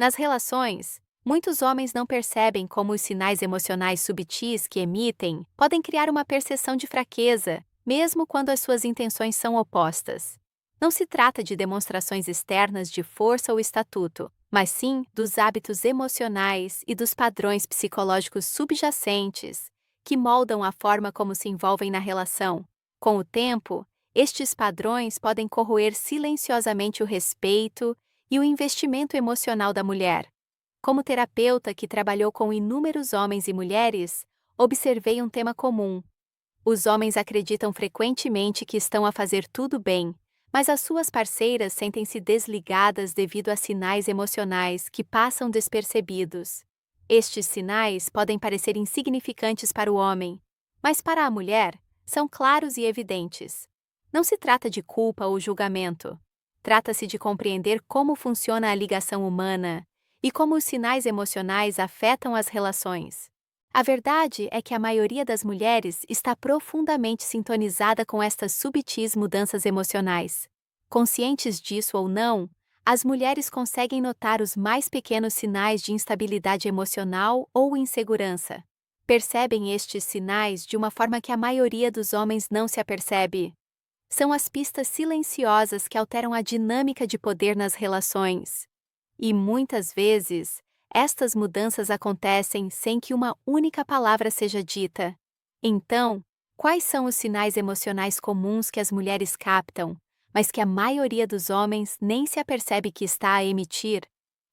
Nas relações, muitos homens não percebem como os sinais emocionais subtis que emitem podem criar uma percepção de fraqueza, mesmo quando as suas intenções são opostas. Não se trata de demonstrações externas de força ou estatuto, mas sim dos hábitos emocionais e dos padrões psicológicos subjacentes que moldam a forma como se envolvem na relação. Com o tempo, estes padrões podem corroer silenciosamente o respeito e o investimento emocional da mulher. Como terapeuta que trabalhou com inúmeros homens e mulheres, observei um tema comum. Os homens acreditam frequentemente que estão a fazer tudo bem, mas as suas parceiras sentem-se desligadas devido a sinais emocionais que passam despercebidos. Estes sinais podem parecer insignificantes para o homem, mas para a mulher, são claros e evidentes. Não se trata de culpa ou julgamento. Trata-se de compreender como funciona a ligação humana e como os sinais emocionais afetam as relações. A verdade é que a maioria das mulheres está profundamente sintonizada com estas subtis mudanças emocionais. Conscientes disso ou não, as mulheres conseguem notar os mais pequenos sinais de instabilidade emocional ou insegurança. Percebem estes sinais de uma forma que a maioria dos homens não se apercebe. São as pistas silenciosas que alteram a dinâmica de poder nas relações. E muitas vezes, estas mudanças acontecem sem que uma única palavra seja dita. Então, quais são os sinais emocionais comuns que as mulheres captam, mas que a maioria dos homens nem se apercebe que está a emitir?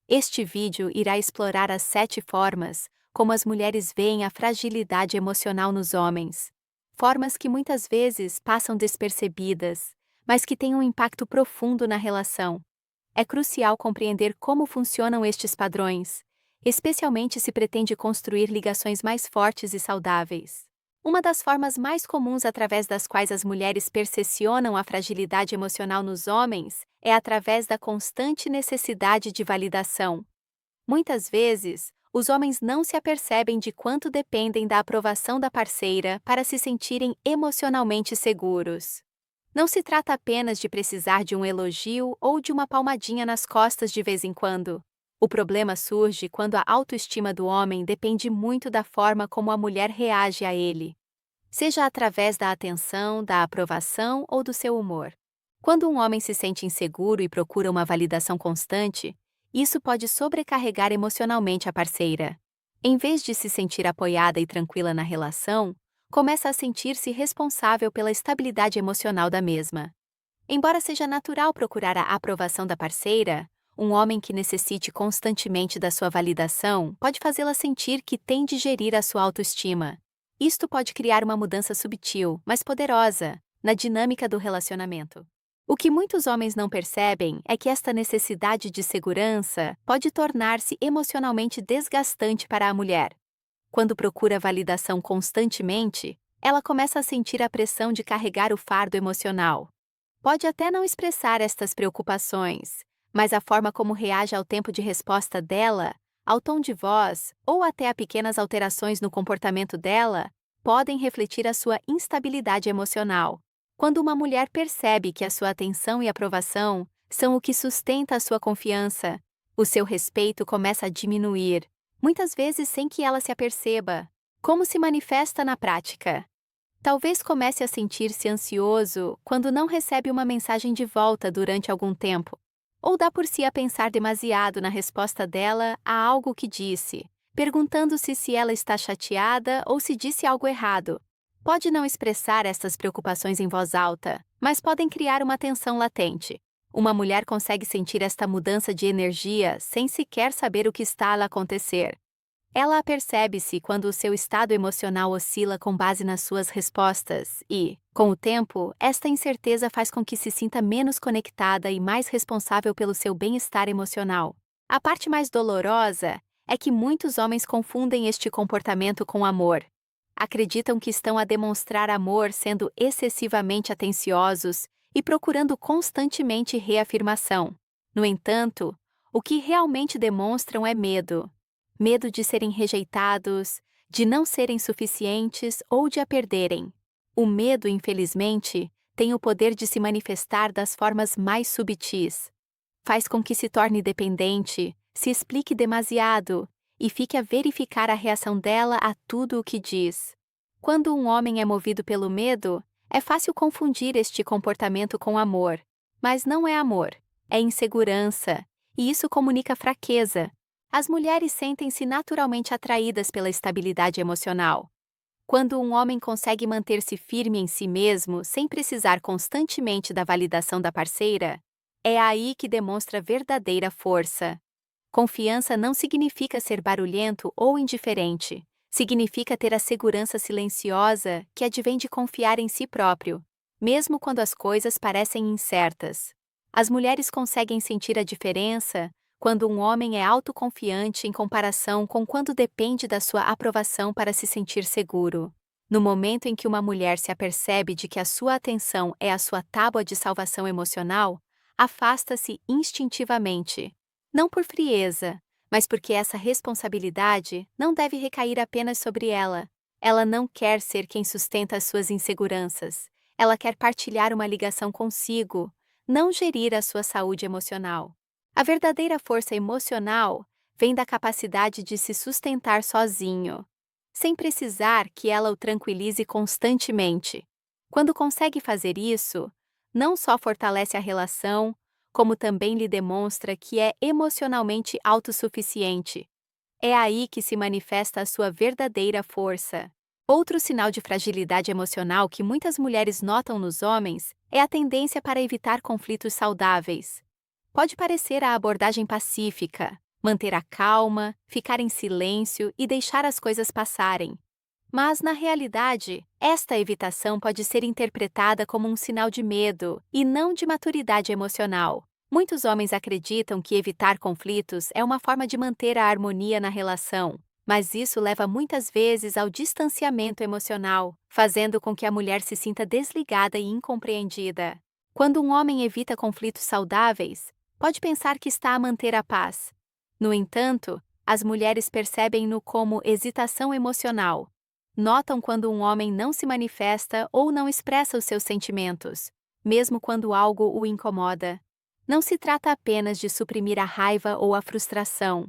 Este vídeo irá explorar as 7 formas como as mulheres veem a fragilidade emocional nos homens. Formas que muitas vezes passam despercebidas, mas que têm um impacto profundo na relação. É crucial compreender como funcionam estes padrões, especialmente se pretende construir ligações mais fortes e saudáveis. Uma das formas mais comuns através das quais as mulheres percepcionam a fragilidade emocional nos homens é através da constante necessidade de validação. Muitas vezes, os homens não se apercebem de quanto dependem da aprovação da parceira para se sentirem emocionalmente seguros. Não se trata apenas de precisar de um elogio ou de uma palmadinha nas costas de vez em quando. O problema surge quando a autoestima do homem depende muito da forma como a mulher reage a ele, seja através da atenção, da aprovação ou do seu humor. Quando um homem se sente inseguro e procura uma validação constante, isso pode sobrecarregar emocionalmente a parceira. Em vez de se sentir apoiada e tranquila na relação, começa a sentir-se responsável pela estabilidade emocional da mesma. Embora seja natural procurar a aprovação da parceira, um homem que necessite constantemente da sua validação pode fazê-la sentir que tem de gerir a sua autoestima. Isto pode criar uma mudança subtil, mas poderosa, na dinâmica do relacionamento. O que muitos homens não percebem é que esta necessidade de segurança pode tornar-se emocionalmente desgastante para a mulher. Quando procura validação constantemente, ela começa a sentir a pressão de carregar o fardo emocional. Pode até não expressar estas preocupações, mas a forma como reage ao tempo de resposta dela, ao tom de voz ou até a pequenas alterações no comportamento dela, podem refletir a sua instabilidade emocional. Quando uma mulher percebe que a sua atenção e aprovação são o que sustenta a sua confiança, o seu respeito começa a diminuir, muitas vezes sem que ela se aperceba. Como se manifesta na prática? Talvez comece a sentir-se ansioso quando não recebe uma mensagem de volta durante algum tempo, ou dá por si a pensar demasiado na resposta dela a algo que disse, perguntando-se se ela está chateada ou se disse algo errado. Pode não expressar estas preocupações em voz alta, mas podem criar uma tensão latente. Uma mulher consegue sentir esta mudança de energia sem sequer saber o que está a acontecer. Ela apercebe-se quando o seu estado emocional oscila com base nas suas respostas e, com o tempo, esta incerteza faz com que se sinta menos conectada e mais responsável pelo seu bem-estar emocional. A parte mais dolorosa é que muitos homens confundem este comportamento com amor. Acreditam que estão a demonstrar amor sendo excessivamente atenciosos e procurando constantemente reafirmação. No entanto, o que realmente demonstram é medo. Medo de serem rejeitados, de não serem suficientes ou de a perderem. O medo, infelizmente, tem o poder de se manifestar das formas mais subtis. Faz com que se torne dependente, se explique demasiado e fique a verificar a reação dela a tudo o que diz. Quando um homem é movido pelo medo, é fácil confundir este comportamento com amor. Mas não é amor, é insegurança, e isso comunica fraqueza. As mulheres sentem-se naturalmente atraídas pela estabilidade emocional. Quando um homem consegue manter-se firme em si mesmo sem precisar constantemente da validação da parceira, é aí que demonstra verdadeira força. Confiança não significa ser barulhento ou indiferente. Significa ter a segurança silenciosa que advém de confiar em si próprio, mesmo quando as coisas parecem incertas. As mulheres conseguem sentir a diferença quando um homem é autoconfiante em comparação com quando depende da sua aprovação para se sentir seguro. No momento em que uma mulher se apercebe de que a sua atenção é a sua tábua de salvação emocional, afasta-se instintivamente. Não por frieza, mas porque essa responsabilidade não deve recair apenas sobre ela. Ela não quer ser quem sustenta as suas inseguranças. Ela quer partilhar uma ligação consigo, não gerir a sua saúde emocional. A verdadeira força emocional vem da capacidade de se sustentar sozinho, sem precisar que ela o tranquilize constantemente. Quando consegue fazer isso, não só fortalece a relação, como também lhe demonstra que é emocionalmente autossuficiente. É aí que se manifesta a sua verdadeira força. Outro sinal de fragilidade emocional que muitas mulheres notam nos homens é a tendência para evitar conflitos saudáveis. Pode parecer a abordagem pacífica, manter a calma, ficar em silêncio e deixar as coisas passarem. Mas, na realidade, esta evitação pode ser interpretada como um sinal de medo e não de maturidade emocional. Muitos homens acreditam que evitar conflitos é uma forma de manter a harmonia na relação, mas isso leva muitas vezes ao distanciamento emocional, fazendo com que a mulher se sinta desligada e incompreendida. Quando um homem evita conflitos saudáveis, pode pensar que está a manter a paz. No entanto, as mulheres percebem-no como hesitação emocional. Notam quando um homem não se manifesta ou não expressa os seus sentimentos, mesmo quando algo o incomoda. Não se trata apenas de suprimir a raiva ou a frustração.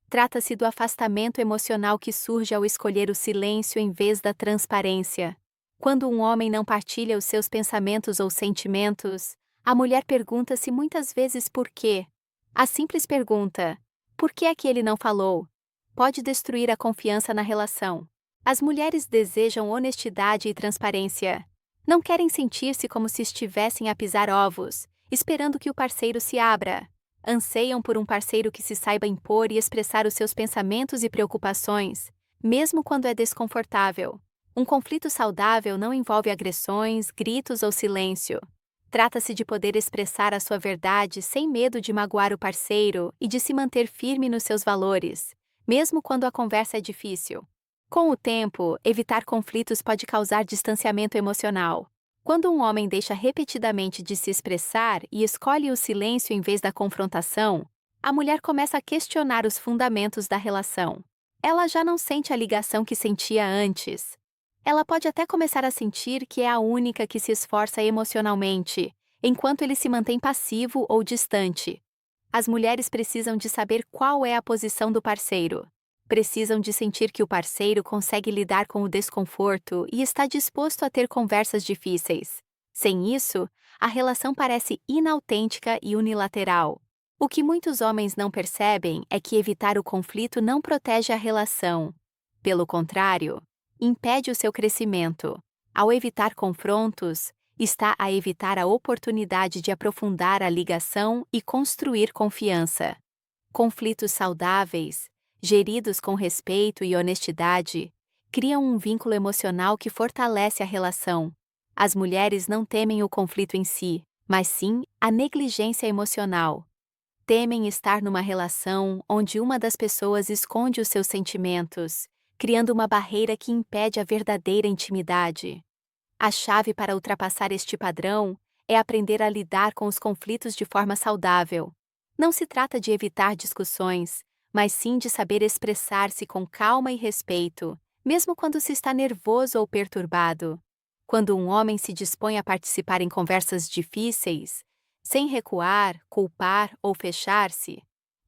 Trata-se do afastamento emocional que surge ao escolher o silêncio em vez da transparência. Quando um homem não partilha os seus pensamentos ou sentimentos, a mulher pergunta-se muitas vezes por quê. A simples pergunta, por que é que ele não falou? Pode destruir a confiança na relação. As mulheres desejam honestidade e transparência. Não querem sentir-se como se estivessem a pisar ovos, esperando que o parceiro se abra. Anseiam por um parceiro que se saiba impor e expressar os seus pensamentos e preocupações, mesmo quando é desconfortável. Um conflito saudável não envolve agressões, gritos ou silêncio. Trata-se de poder expressar a sua verdade sem medo de magoar o parceiro e de se manter firme nos seus valores, mesmo quando a conversa é difícil. Com o tempo, evitar conflitos pode causar distanciamento emocional. Quando um homem deixa repetidamente de se expressar e escolhe o silêncio em vez da confrontação, a mulher começa a questionar os fundamentos da relação. Ela já não sente a ligação que sentia antes. Ela pode até começar a sentir que é a única que se esforça emocionalmente, enquanto ele se mantém passivo ou distante. As mulheres precisam de saber qual é a posição do parceiro. Precisam de sentir que o parceiro consegue lidar com o desconforto e está disposto a ter conversas difíceis. Sem isso, a relação parece inautêntica e unilateral. O que muitos homens não percebem é que evitar o conflito não protege a relação. Pelo contrário, impede o seu crescimento. Ao evitar confrontos, está a evitar a oportunidade de aprofundar a ligação e construir confiança. Conflitos saudáveis, geridos com respeito e honestidade, criam um vínculo emocional que fortalece a relação. As mulheres não temem o conflito em si, mas sim a negligência emocional. Temem estar numa relação onde uma das pessoas esconde os seus sentimentos, criando uma barreira que impede a verdadeira intimidade. A chave para ultrapassar este padrão é aprender a lidar com os conflitos de forma saudável. Não se trata de evitar discussões, mas sim de saber expressar-se com calma e respeito, mesmo quando se está nervoso ou perturbado. Quando um homem se dispõe a participar em conversas difíceis, sem recuar, culpar ou fechar-se,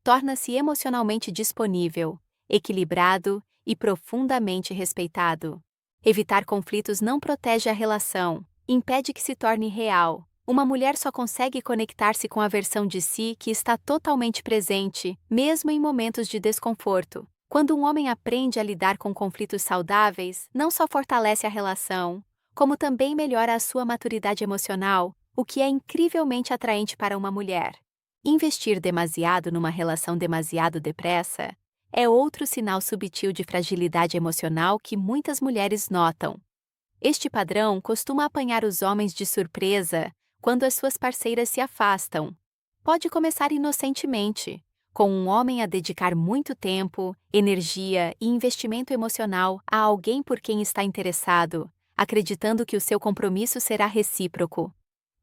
torna-se emocionalmente disponível, equilibrado e profundamente respeitado. Evitar conflitos não protege a relação, impede que se torne real. Uma mulher só consegue conectar-se com a versão de si que está totalmente presente, mesmo em momentos de desconforto. Quando um homem aprende a lidar com conflitos saudáveis, não só fortalece a relação, como também melhora a sua maturidade emocional, o que é incrivelmente atraente para uma mulher. Investir demasiado numa relação demasiado depressa é outro sinal sutil de fragilidade emocional que muitas mulheres notam. Este padrão costuma apanhar os homens de surpresa quando as suas parceiras se afastam. Pode começar inocentemente, com um homem a dedicar muito tempo, energia e investimento emocional a alguém por quem está interessado, acreditando que o seu compromisso será recíproco.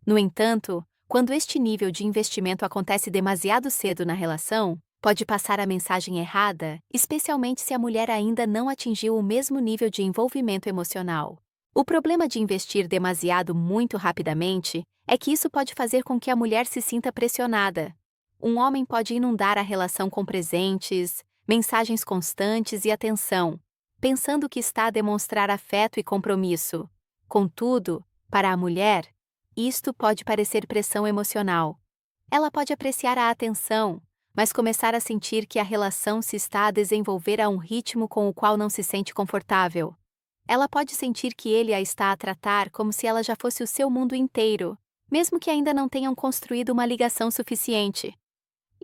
No entanto, quando este nível de investimento acontece demasiado cedo na relação, pode passar a mensagem errada, especialmente se a mulher ainda não atingiu o mesmo nível de envolvimento emocional. O problema de investir demasiado muito rapidamente é que isso pode fazer com que a mulher se sinta pressionada. Um homem pode inundar a relação com presentes, mensagens constantes e atenção, pensando que está a demonstrar afeto e compromisso. Contudo, para a mulher, isto pode parecer pressão emocional. Ela pode apreciar a atenção, mas começar a sentir que a relação se está a desenvolver a um ritmo com o qual não se sente confortável. Ela pode sentir que ele a está a tratar como se ela já fosse o seu mundo inteiro, mesmo que ainda não tenham construído uma ligação suficiente.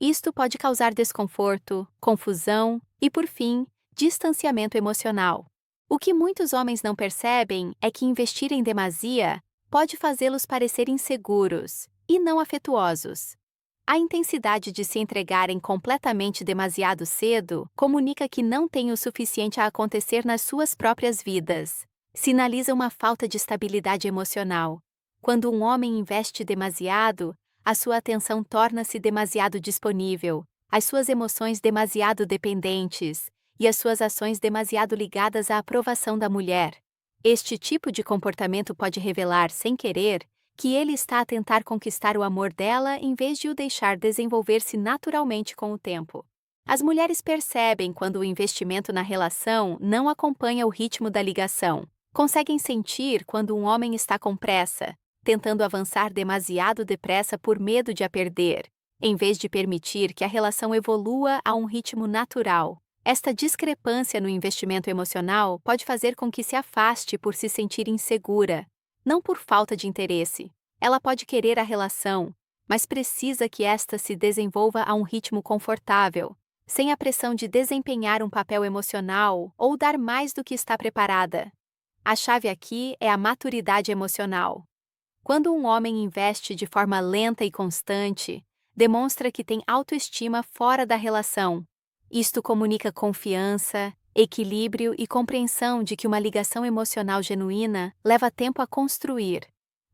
Isto pode causar desconforto, confusão e, por fim, distanciamento emocional. O que muitos homens não percebem é que investir em demasia pode fazê-los parecer inseguros e não afetuosos. A intensidade de se entregarem completamente demasiado cedo comunica que não tem o suficiente a acontecer nas suas próprias vidas. Sinaliza uma falta de estabilidade emocional. Quando um homem investe demasiado, a sua atenção torna-se demasiado disponível, as suas emoções demasiado dependentes e as suas ações demasiado ligadas à aprovação da mulher. Este tipo de comportamento pode revelar, sem querer, que ele está a tentar conquistar o amor dela em vez de o deixar desenvolver-se naturalmente com o tempo. As mulheres percebem quando o investimento na relação não acompanha o ritmo da ligação. Conseguem sentir quando um homem está com pressa, tentando avançar demasiado depressa por medo de a perder, em vez de permitir que a relação evolua a um ritmo natural. Esta discrepância no investimento emocional pode fazer com que se afaste por se sentir insegura, não por falta de interesse. Ela pode querer a relação, mas precisa que esta se desenvolva a um ritmo confortável, sem a pressão de desempenhar um papel emocional ou dar mais do que está preparada. A chave aqui é a maturidade emocional. Quando um homem investe de forma lenta e constante, demonstra que tem autoestima fora da relação. Isto comunica confiança, equilíbrio e compreensão de que uma ligação emocional genuína leva tempo a construir.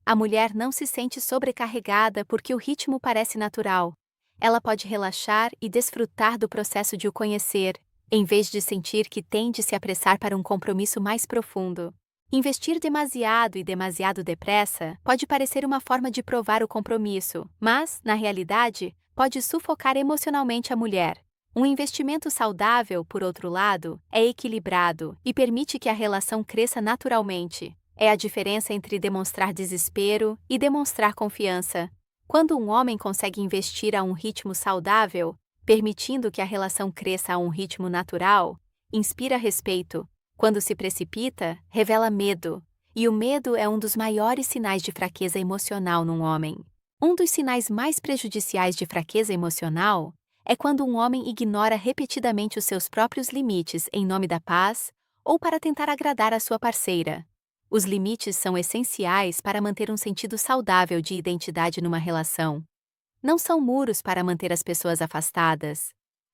A mulher não se sente sobrecarregada porque o ritmo parece natural. Ela pode relaxar e desfrutar do processo de o conhecer, em vez de sentir que tem de se apressar para um compromisso mais profundo. Investir demasiado e demasiado depressa pode parecer uma forma de provar o compromisso, mas, na realidade, pode sufocar emocionalmente a mulher. Um investimento saudável, por outro lado, é equilibrado e permite que a relação cresça naturalmente. É a diferença entre demonstrar desespero e demonstrar confiança. Quando um homem consegue investir a um ritmo saudável, permitindo que a relação cresça a um ritmo natural, inspira respeito. Quando se precipita, revela medo. E o medo é um dos maiores sinais de fraqueza emocional num homem. Um dos sinais mais prejudiciais de fraqueza emocional é quando um homem ignora repetidamente os seus próprios limites em nome da paz ou para tentar agradar a sua parceira. Os limites são essenciais para manter um sentido saudável de identidade numa relação. Não são muros para manter as pessoas afastadas.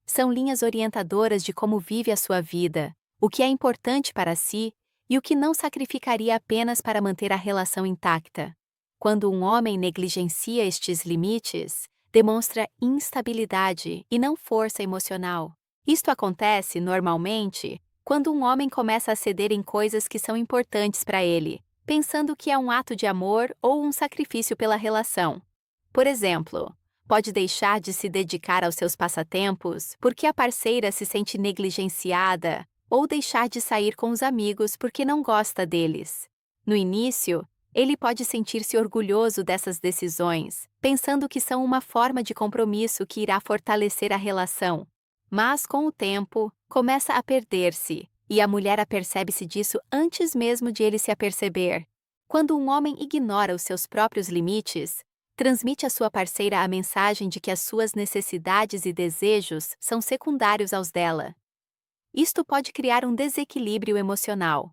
São linhas orientadoras de como vive a sua vida, o que é importante para si e o que não sacrificaria apenas para manter a relação intacta. Quando um homem negligencia estes limites, demonstra instabilidade e não força emocional. Isto acontece, normalmente, quando um homem começa a ceder em coisas que são importantes para ele, pensando que é um ato de amor ou um sacrifício pela relação. Por exemplo, Pode deixar de se dedicar aos seus passatempos porque a parceira se sente negligenciada, ou deixar de sair com os amigos porque não gosta deles. No início, ele pode sentir-se orgulhoso dessas decisões, pensando que são uma forma de compromisso que irá fortalecer a relação. Mas, com o tempo, começa a perder-se, e a mulher apercebe-se disso antes mesmo de ele se aperceber. Quando um homem ignora os seus próprios limites, transmite à sua parceira a mensagem de que as suas necessidades e desejos são secundários aos dela. Isto pode criar um desequilíbrio emocional.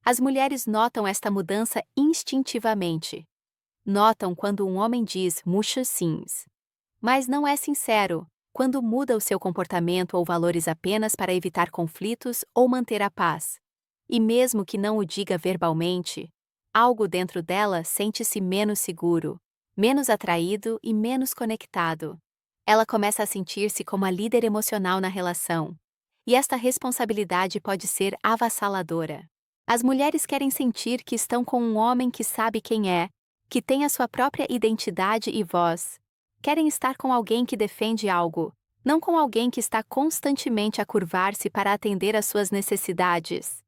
As mulheres notam esta mudança instintivamente. Notam quando um homem diz muitos sims, mas não é sincero, quando muda o seu comportamento ou valores apenas para evitar conflitos ou manter a paz. E mesmo que não o diga verbalmente, algo dentro dela sente-se menos seguro, menos atraído e menos conectado. Ela começa a sentir-se como a líder emocional na relação. E esta responsabilidade pode ser avassaladora. As mulheres querem sentir que estão com um homem que sabe quem é, que tem a sua própria identidade e voz. Querem estar com alguém que defende algo, não com alguém que está constantemente a curvar-se para atender às suas necessidades.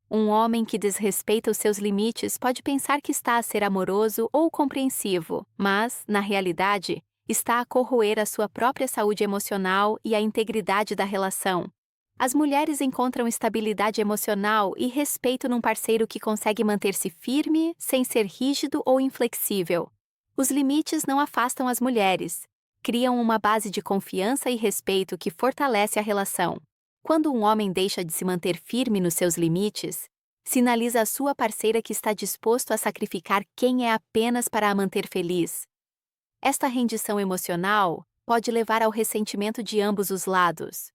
Um homem que desrespeita os seus limites pode pensar que está a ser amoroso ou compreensivo, mas, na realidade, está a corroer a sua própria saúde emocional e a integridade da relação. As mulheres encontram estabilidade emocional e respeito num parceiro que consegue manter-se firme, sem ser rígido ou inflexível. Os limites não afastam as mulheres, criam uma base de confiança e respeito que fortalece a relação. Quando um homem deixa de se manter firme nos seus limites, sinaliza à sua parceira que está disposto a sacrificar quem é apenas para a manter feliz. Esta rendição emocional pode levar ao ressentimento de ambos os lados.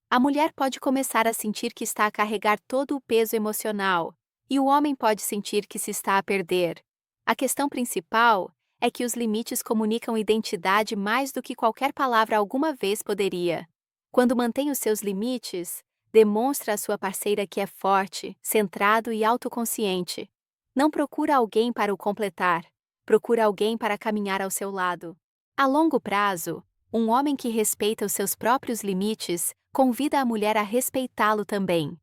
A mulher pode começar a sentir que está a carregar todo o peso emocional, e o homem pode sentir que se está a perder. A questão principal é que os limites comunicam identidade mais do que qualquer palavra alguma vez poderia. Quando mantém os seus limites, demonstra à sua parceira que é forte, centrado e autoconsciente. Não procura alguém para o completar, procura alguém para caminhar ao seu lado. A longo prazo, um homem que respeita os seus próprios limites convida a mulher a respeitá-lo também.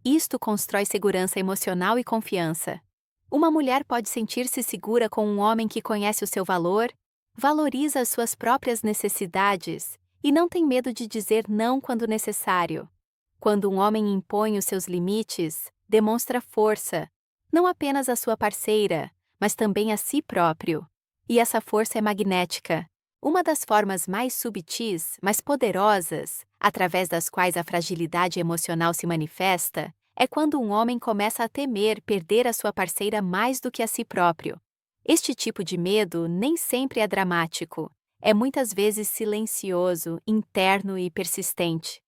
Isto constrói segurança emocional e confiança. Uma mulher pode sentir-se segura com um homem que conhece o seu valor, valoriza as suas próprias necessidades e não tem medo de dizer não quando necessário. Quando um homem impõe os seus limites, demonstra força, não apenas à sua parceira, mas também a si próprio. E essa força é magnética. Uma das formas mais subtis, mas poderosas, através das quais a fragilidade emocional se manifesta, é quando um homem começa a temer perder a sua parceira mais do que a si próprio. Este tipo de medo nem sempre é dramático. É muitas vezes silencioso, interno e persistente.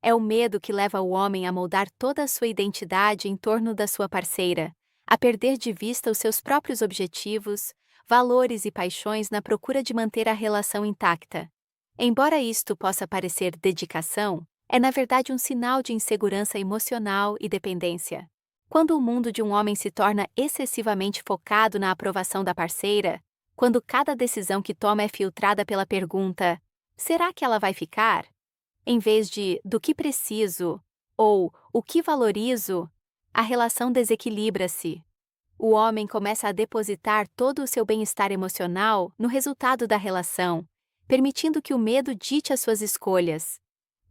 É o medo que leva o homem a moldar toda a sua identidade em torno da sua parceira, a perder de vista os seus próprios objetivos, valores e paixões na procura de manter a relação intacta. Embora isto possa parecer dedicação, é na verdade um sinal de insegurança emocional e dependência. Quando o mundo de um homem se torna excessivamente focado na aprovação da parceira, quando cada decisão que toma é filtrada pela pergunta: será que ela vai ficar? Em vez de do que preciso ou o que valorizo, a relação desequilibra-se. O homem começa a depositar todo o seu bem-estar emocional no resultado da relação, permitindo que o medo dite as suas escolhas.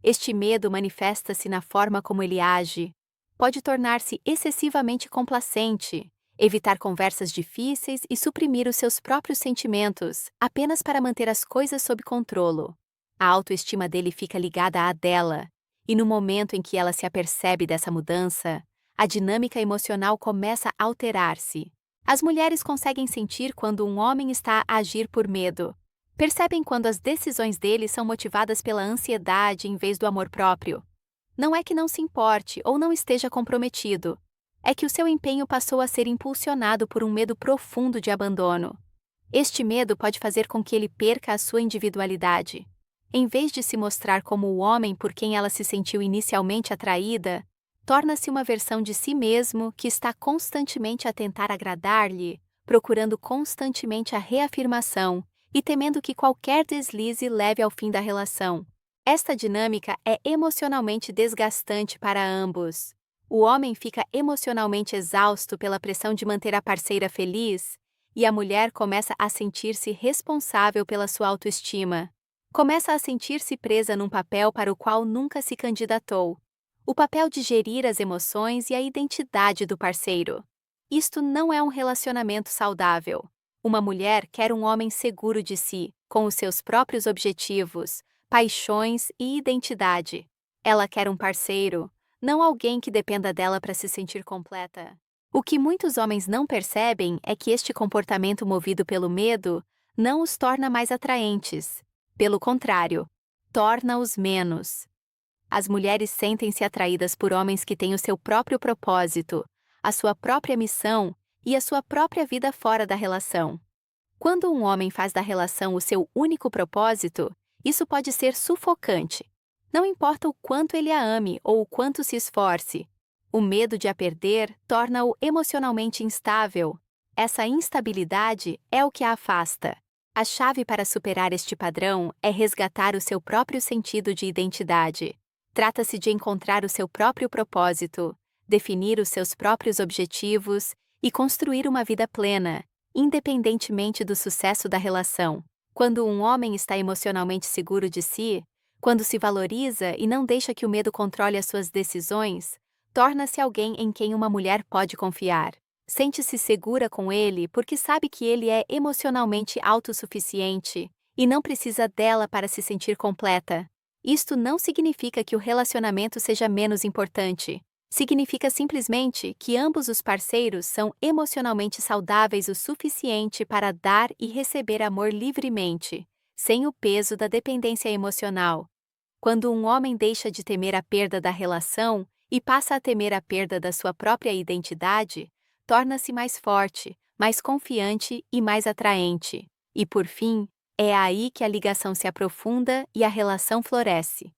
Este medo manifesta-se na forma como ele age. Pode tornar-se excessivamente complacente, evitar conversas difíceis e suprimir os seus próprios sentimentos, apenas para manter as coisas sob controlo. A autoestima dele fica ligada à dela, e no momento em que ela se apercebe dessa mudança, a dinâmica emocional começa a alterar-se. As mulheres conseguem sentir quando um homem está a agir por medo. Percebem quando as decisões dele são motivadas pela ansiedade em vez do amor próprio. Não é que não se importe ou não esteja comprometido. É que o seu empenho passou a ser impulsionado por um medo profundo de abandono. Este medo pode fazer com que ele perca a sua individualidade. Em vez de se mostrar como o homem por quem ela se sentiu inicialmente atraída, torna-se uma versão de si mesmo que está constantemente a tentar agradar-lhe, procurando constantemente a reafirmação e temendo que qualquer deslize leve ao fim da relação. Esta dinâmica é emocionalmente desgastante para ambos. O homem fica emocionalmente exausto pela pressão de manter a parceira feliz, e a mulher começa a sentir-se responsável pela sua autoestima. Começa a sentir-se presa num papel para o qual nunca se candidatou. O papel de gerir as emoções e a identidade do parceiro. Isto não é um relacionamento saudável. Uma mulher quer um homem seguro de si, com os seus próprios objetivos, paixões e identidade. Ela quer um parceiro, não alguém que dependa dela para se sentir completa. O que muitos homens não percebem é que este comportamento movido pelo medo não os torna mais atraentes. Pelo contrário, torna-os menos. As mulheres sentem-se atraídas por homens que têm o seu próprio propósito, a sua própria missão e a sua própria vida fora da relação. Quando um homem faz da relação o seu único propósito, isso pode ser sufocante. Não importa o quanto ele a ame ou o quanto se esforce. O medo de a perder torna-o emocionalmente instável. Essa instabilidade é o que a afasta. A chave para superar este padrão é resgatar o seu próprio sentido de identidade. Trata-se de encontrar o seu próprio propósito, definir os seus próprios objetivos e construir uma vida plena, independentemente do sucesso da relação. Quando um homem está emocionalmente seguro de si, quando se valoriza e não deixa que o medo controle as suas decisões, torna-se alguém em quem uma mulher pode confiar. Sente-se segura com ele porque sabe que ele é emocionalmente autossuficiente e não precisa dela para se sentir completa. Isto não significa que o relacionamento seja menos importante. Significa simplesmente que ambos os parceiros são emocionalmente saudáveis o suficiente para dar e receber amor livremente, sem o peso da dependência emocional. Quando um homem deixa de temer a perda da relação e passa a temer a perda da sua própria identidade, torna-se mais forte, mais confiante e mais atraente. E, por fim, é aí que a ligação se aprofunda e a relação floresce.